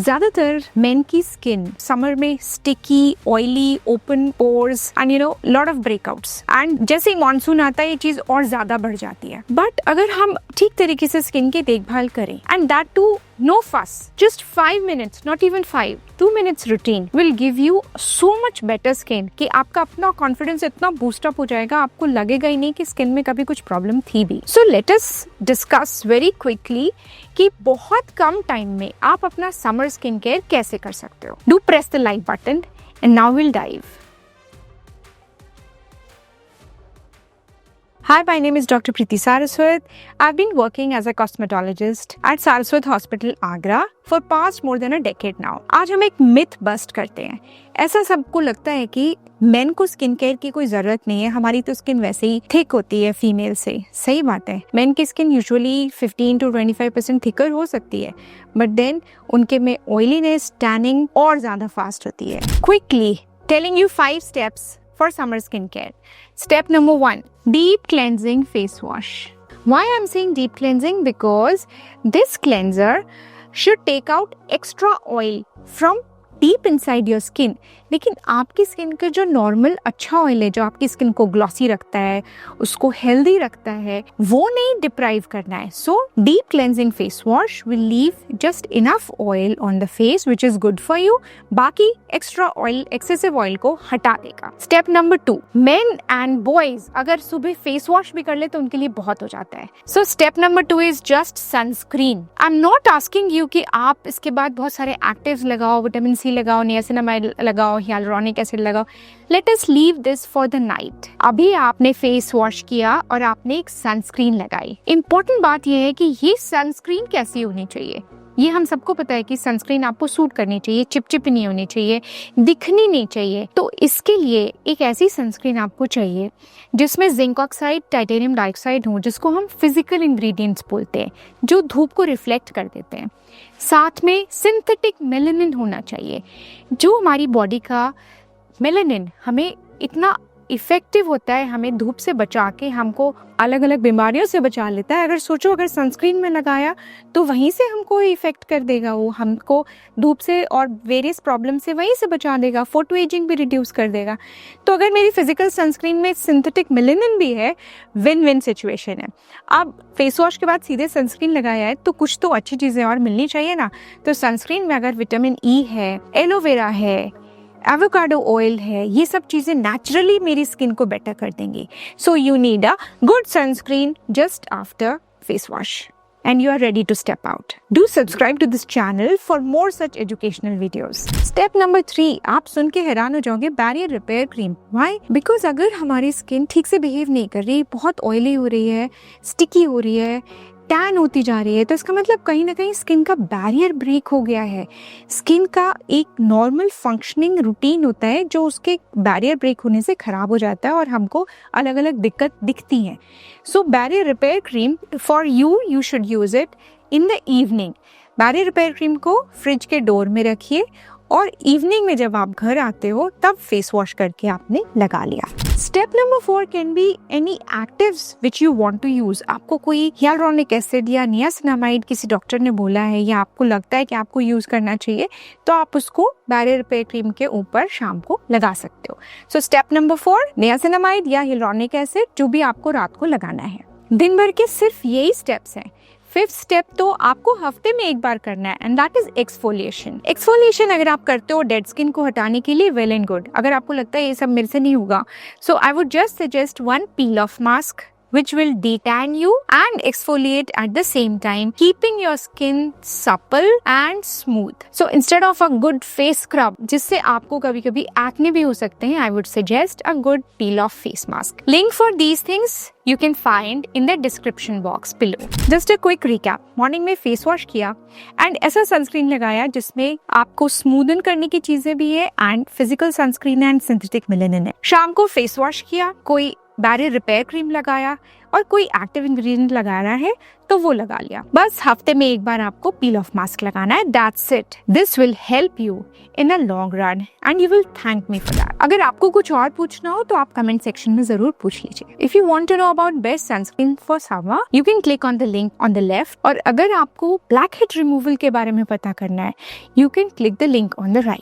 ज्यादातर मेन की skin summer में sticky, oily, open pores and lot of breakouts, and जैसे ही मानसून आता है ये चीज और ज्यादा बढ़ जाती है। बट अगर हम ठीक तरीके से स्किन की देखभाल करें and that too no fuss, just 5 minutes, not even 5, 2 minutes routine will give you so much better skin कि आपका अपना कॉन्फिडेंस इतना बूस्ट अप हो जाएगा, आपको लगेगा ही नहीं कि स्किन में कभी कुछ प्रॉब्लम थी भी। So let us discuss very quickly कि बहुत कम टाइम में आप अपना समर स्किन केयर कैसे कर सकते हो। Do press the like button and now will dive. Hi, my name is Dr. Preeti Saraswat. I've been working as a cosmetologist at Saraswat Hospital, Agra for past more than a decade now. आज हम एक myth bust करते हैं। ऐसा सबको लगता है कि मेन को स्किन केयर की कोई जरूरत नहीं है, हमारी तो स्किन वैसे ही थिक होती है फीमेल से। सही बात है, मेन की स्किन यूजुअली 15 to 25% थिकर हो सकती है, बट देन उनके में ऑयलीनेस, टैनिंग और ज्यादा फास्ट होती है। Quickly telling you 5 steps for summer skincare. Step number 1, deep cleansing face wash. Why I'm saying deep cleansing? Because this cleanser should take out extra oil from deep inside your skin. लेकिन आपकी skin का जो normal अच्छा oil है, जो आपकी skin को glossy रखता है, उसको हेल्दी रखता है, वो नहीं डिप्राइव करना है। So deep cleansing face wash will leave just enough oil on the face which is good for you. बाकी एक्स्ट्रा ऑयल, एक्सेसिव ऑयल को हटा देगा। Step number 2, main and boys अगर सुबह फेस वॉश भी कर ले तो उनके लिए बहुत हो जाता है। So step number 2 is just sunscreen. I am not asking you कि आप इसके बाद बहुत सारे एक्टिव्स लगाओ, विटामिन सी लगाओ, नियासिनामाइड लगाओ, हियालुरोनिक एसिड लगाओ। Let us leave this for the night. अभी आपने फेस वॉश किया और आपने एक सनस्क्रीन लगाई। इंपॉर्टेंट बात यह है कि ये सनस्क्रीन कैसी होनी चाहिए। ये हम सबको पता है कि सनस्क्रीन आपको सूट करनी चाहिए, चिपचिपी नहीं होनी चाहिए, दिखनी नहीं चाहिए। तो इसके लिए एक ऐसी सनस्क्रीन आपको चाहिए जिसमें जिंक ऑक्साइड, टाइटेनियम डाइऑक्साइड हो, जिसको हम फिजिकल इंग्रेडिएंट्स बोलते हैं, जो धूप को रिफ्लेक्ट कर देते हैं। साथ में सिंथेटिक मेलानिन होना चाहिए, जो हमारी बॉडी का मेलानिन हमें इतना इफेक्टिव होता है, हमें धूप से बचा के हमको अलग अलग बीमारियों से बचा लेता है। अगर सोचो, अगर सनस्क्रीन में लगाया तो वहीं से हमको इफेक्ट कर देगा, वो हमको धूप से और वेरियस प्रॉब्लम से वहीं से बचा देगा, फोटो एजिंग भी रिड्यूस कर देगा। तो अगर मेरी फिजिकल सनस्क्रीन में सिंथेटिक मेलानिन भी है, विन विन सिचुएशन है। अब फेस वॉश के बाद सीधे सनस्क्रीन लगाया है तो कुछ तो अच्छी चीजें और मिलनी चाहिए ना। तो सनस्क्रीन में अगर विटामिन ई है, एलोवेरा है, एवोकाडो ऑयल है, ये सब चीजें नेचुरली मेरी स्किन को बेटर कर देंगी। So you need a good sunscreen just after face wash and you are ready to step out. Do subscribe to this channel for more such educational videos. Step number 3, आप सुन के हैरान हो जाओगे, barrier repair cream. Why? Because अगर हमारी skin ठीक से behave नहीं कर रही, बहुत ऑयली हो रही है, स्टिकी हो रही है, टैन होती जा रही है, तो इसका मतलब कहीं ना कहीं स्किन का बैरियर ब्रेक हो गया है। स्किन का एक नॉर्मल फंक्शनिंग रूटीन होता है जो उसके बैरियर ब्रेक होने से खराब हो जाता है और हमको अलग अलग दिक्कत दिखती हैं। So barrier repair cream for you should use it in the evening. Barrier repair cream को फ्रिज के डोर में रखिए और इवनिंग में जब आप घर आते हो तब फेस वॉश करके आपने लगा लिया। Step number 4 can be any actives which you want to use. आपको कोई हियालुरोनिक एसिड या नियासिनामाइड किसी डॉक्टर ने बोला है या आपको लगता है कि आपको यूज करना चाहिए, तो आप उसको बैरियर रिपेयर क्रीम के ऊपर शाम को लगा सकते हो। सो स्टेप नंबर 4, नियासिनामाइड या हियालुरोनिक एसिड, जो भी आपको रात को लगाना है। दिन भर के सिर्फ यही स्टेप्स हैं। 5th स्टेप तो आपको हफ्ते में एक बार करना है and that is exfoliation. Exfoliation अगर आप करते हो डेड स्किन को हटाने के लिए, वेल एंड गुड। अगर आपको लगता है ये सब मेरे से नहीं होगा, so I would just suggest 1 peel off mask which will detan you and exfoliate at the same time, keeping your skin supple and smooth. So instead of a good face scrub, जिससे आपको कभी कभी acne भी हो सकते हैं, I would suggest a good peel off face mask. Link for these things you can find in the description box below. Just a quick recap. Morning में face wash किया and ऐसा sunscreen लगाया जिसमें आपको smoothen करने की चीजें भी है and physical sunscreen and synthetic melanin है। शाम को face wash किया, कोई बैरियर रिपेयर क्रीम लगाया और कोई एक्टिव इंग्रेडिएंट लगाना है तो वो लगा लिया। बस हफ्ते में एक बार आपको पील ऑफ मास्क लगाना है, that's it. This will help you in a long run and you will thank me for that. अगर आपको कुछ और पूछना हो तो आप कमेंट सेक्शन में जरूर पूछ लीजिए। If you want to know about best sunscreen for summer, you can click on the link on the left, और अगर आपको ब्लैक हेड रिमूवल के बारे में पता करना है, you can click the link on the right.